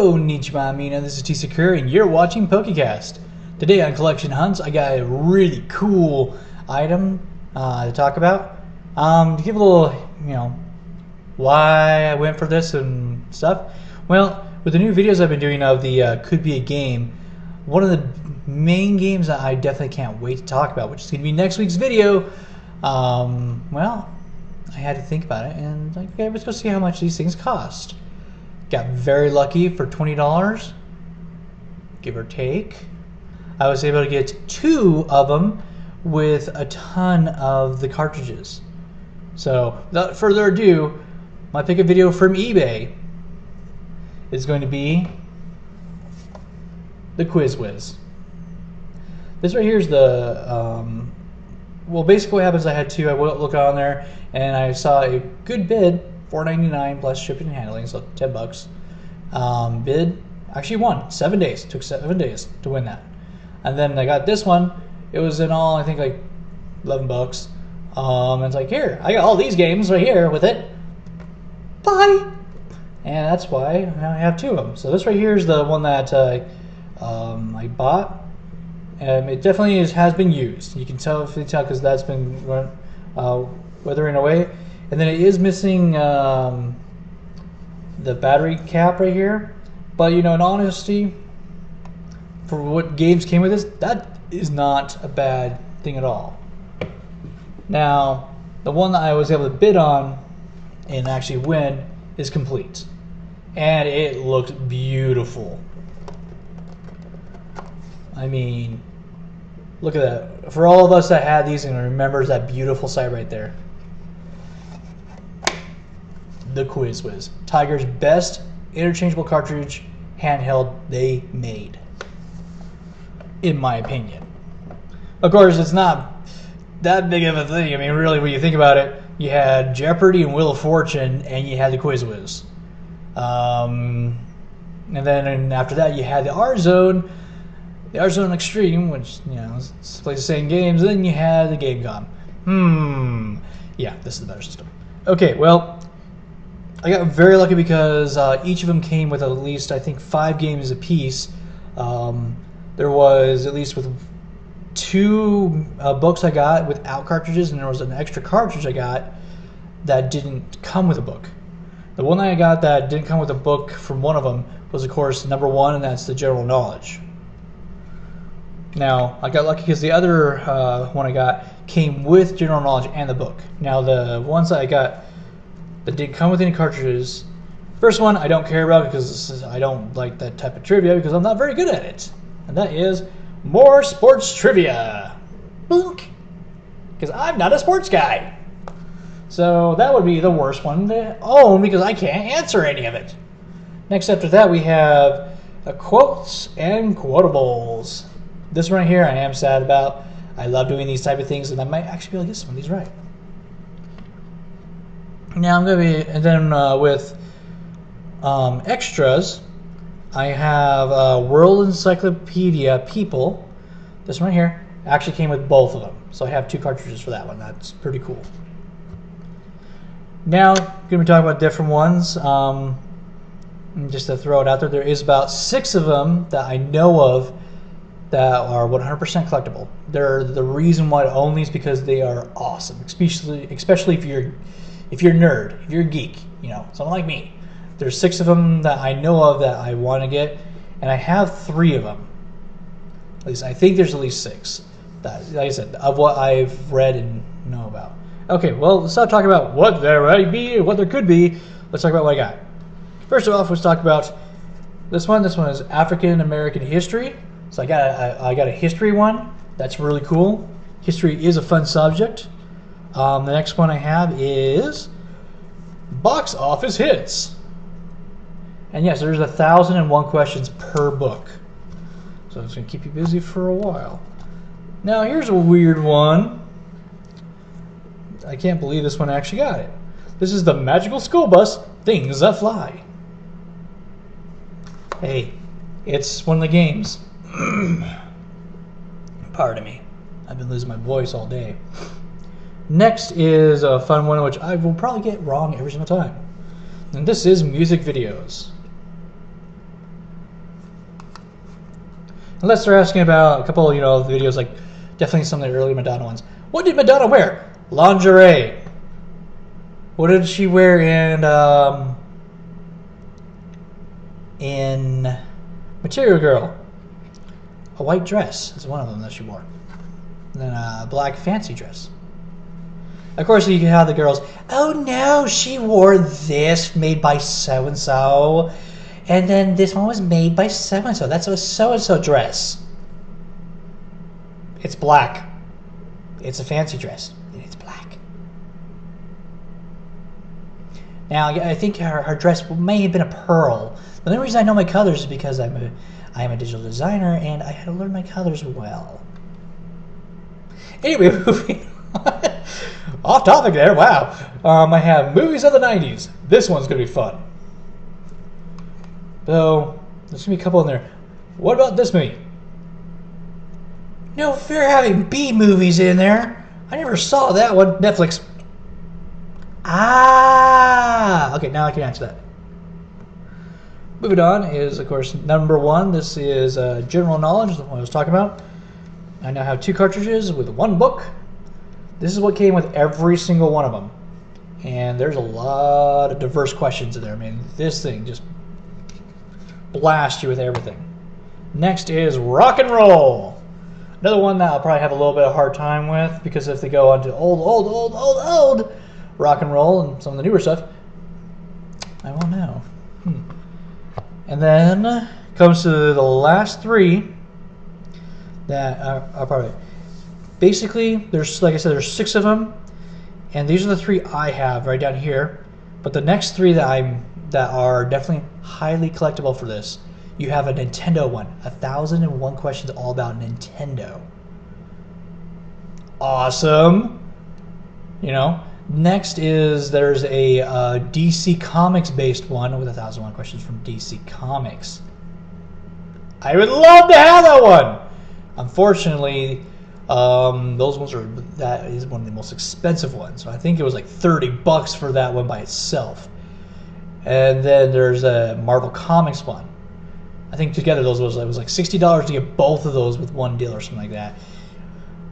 Konnichiwa, Mina. This is T Secure, and you're watching PokeCast. Today on Collection Hunts, I got a really cool item to talk about. To give a little, why I went for this and stuff. Well, with the new videos I've been doing of the Could Be a Game, one of the main games that I definitely can't wait to talk about, which is going to be next week's video. Well, I had to think about it, and like, okay, let's go see how much these things cost. Got very lucky for $20, give or take. I was able to get 2 of them with a ton of the cartridges. So, without further ado, my pick a video from eBay is going to be the Quiz Whiz. This right here is the, well, basically what happens, I had 2, I went look on there, and I saw a good bid, $4.99 plus shipping and handling, so $10. Bid, actually won, 7 days, took 7 days to win that. And then I got this one, it was in all, I think like $11. And it's like, here, I got all these games right here with it. Bye! And that's why now I have 2 of them. So this right here is the one that I bought. It definitely has been used. You can tell because that's been withering away. And then it is missing the battery cap right here. But in honesty, for what games came with this, that is not a bad thing at all. Now, the one that I was able to bid on and actually win is complete. And it looks beautiful. I mean, look at that. For all of us that had these and remembers that beautiful sight right there. The Quiz Whiz. Tiger's best interchangeable cartridge handheld they made, in my opinion. Of course, it's not that big of a thing. I mean, really, when you think about it, you had Jeopardy and Wheel of Fortune, and you had the Quiz Whiz. And then after that, you had the R-Zone. The R-Zone Extreme, which, plays the same games. Then you had the GameCom. Yeah, this is the better system. Okay, well, I got very lucky because each of them came with at least, I think, 5 games apiece. There was, at least with 2 books I got without cartridges, and there was an extra cartridge I got that didn't come with a book. The one that I got that didn't come with a book from one of them was, of course, number 1, and that's the General Knowledge. Now, I got lucky because the other one I got came with General Knowledge and the book. Now, the ones that I got that didn't come with any cartridges, first one I don't care about because I don't like that type of trivia because I'm not very good at it. And that is more sports trivia. Boink. Because I'm not a sports guy. So that would be the worst one to own because I can't answer any of it. Next after that we have quotes and quotables. This one right here I am sad about. I love doing these type of things, and I might actually be able to get some of these right. Now I'm going to be, and then with extras, I have World Encyclopedia People. This one right here actually came with both of them, so I have 2 cartridges for that one. That's pretty cool. Now, I'm going to be talking about different ones. Just to throw it out there, there is about 6 of them that I know of that are 100% collectible. They're the reason why I own these because they are awesome, especially if you're a nerd, if you're a geek, someone like me. There's 6 of them that I know of that I want to get, and I have 3 of them. At least I think there's at least 6. That, like I said, of what I've read and know about. Okay, well, let's stop talking about what there might be or what there could be. Let's talk about what I got. First off, let's talk about this one. This one is African American history. So I got a history one. That's really cool. History is a fun subject. The next one I have is box office hits. And yes, there's 1,001 questions per book. So it's going to keep you busy for a while. Now here's a weird one. I can't believe this one actually got it. This is the Magical School Bus, Things That Fly. Hey, it's one of the games. Pardon me. I've been losing my voice all day. Next is a fun one which I will probably get wrong every single time. And this is music videos. Unless they're asking about a couple, of the videos, like definitely some of the early Madonna ones. What did Madonna wear? Lingerie. What did she wear in Material Girl? A white dress is one of them that she wore. And then a black fancy dress. Of course, you can have the girls, oh no, she wore this made by so-and-so. And then this one was made by so-and-so. That's a so-and-so dress. It's black. It's a fancy dress. And it's black. Now, I think her dress may have been a pearl. The only reason I know my colors is because I am a digital designer and I had to learn my colors well. Anyway, moving on. Off topic there, wow. I have movies of the 90s. This one's going to be fun. So, there's going to be a couple in there. What about this movie? No fear having B movies in there. I never saw that one. Netflix. Ah! Okay, now I can answer that. Moving on is, of course, number one. This is general knowledge, the one I was talking about. I now have 2 cartridges with 1 book. This is what came with every single one of them. And there's a lot of diverse questions in there. I mean, this thing just blasts you with everything. Next is rock and roll. Another one that I'll probably have a little bit of a hard time with, because if they go on to old rock and roll and some of the newer stuff, I won't know. And then comes to the last 3 that are probably... Basically, there's, like I said, there's 6 of them, and these are the 3 I have right down here. But the next 3 that are definitely highly collectible for this, you have a Nintendo one, 1001 questions all about Nintendo. Awesome. Next is there's a DC Comics based one with 1001 questions from DC Comics. I would love to have that one. Unfortunately, that is one of the most expensive ones. So I think it was like $30 for that one by itself. And then there's a Marvel Comics one. I think together it was like $60 to get both of those with one deal or something like that.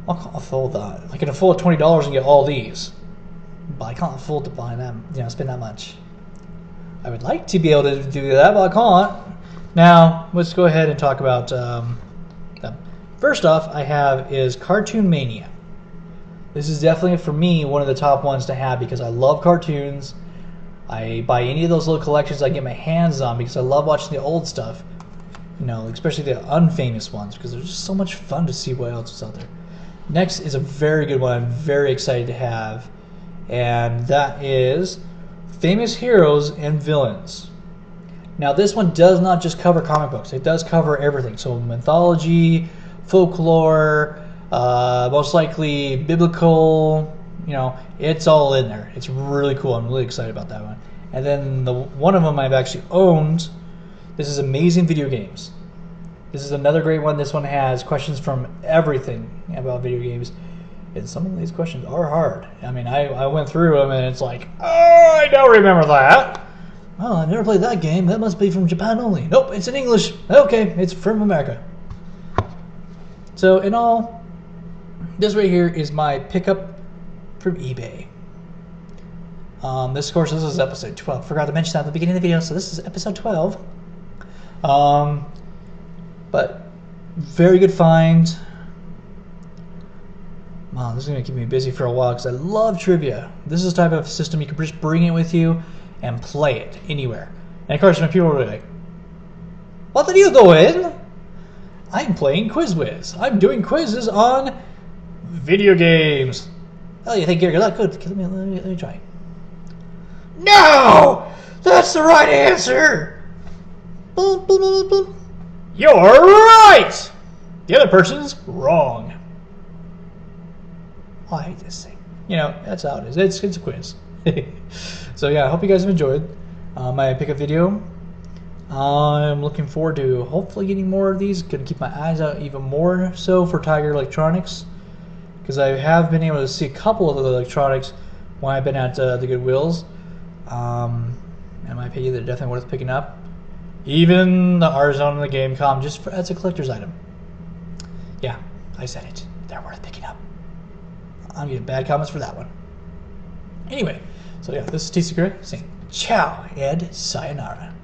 I can't afford that. I can afford $20 and get all these, but I can't afford to buy them. Spend that much. I would like to be able to do that, but I can't. Now let's go ahead and talk about them. First off, I have is Cartoon Mania. This is definitely, for me, one of the top ones to have because I love cartoons. I buy any of those little collections I get my hands on because I love watching the old stuff. Especially the unfamous ones, because they're just so much fun to see what else is out there. Next is a very good one I'm very excited to have, and that is Famous Heroes and Villains. Now, this one does not just cover comic books. It does cover everything. So mythology, folklore, most likely biblical, it's all in there. It's really cool. I'm really excited about that one. And then one of them I've actually owned. This is Amazing Video Games. This is another great one. This one has questions from everything about video games. And some of these questions are hard. I mean, I went through them and it's like, oh, I don't remember that. Oh, I never played that game. That must be from Japan only. Nope, it's in English. Okay, it's from America. So in all, this right here is my pickup from eBay. This, of course, this is episode 12. Forgot to mention that at the beginning of the video, so this is episode 12. But very good find. Wow, this is going to keep me busy for a while because I love trivia. This is the type of system you can just bring it with you and play it anywhere. And of course, when people are like, what are you doing? I'm playing QuizWiz. I'm doing quizzes on video games. Oh, you think you're good? Good. Let me try. No! That's the right answer! Boom, boom, boom, boom. You're right! The other person's wrong. Oh, I hate this thing. That's how it is. It's a quiz. So yeah, I hope you guys have enjoyed my pickup video. I'm looking forward to hopefully getting more of these. Gonna keep my eyes out even more so for Tiger Electronics, because I have been able to see a couple of the electronics when I've been at the Goodwills. In my opinion, they're definitely worth picking up. Even the Arizona and the Gamecom, just as a collector's item. Yeah, I said it. They're worth picking up. I'm getting bad comments for that one. Anyway, so yeah, this is TC Gray saying ciao and sayonara.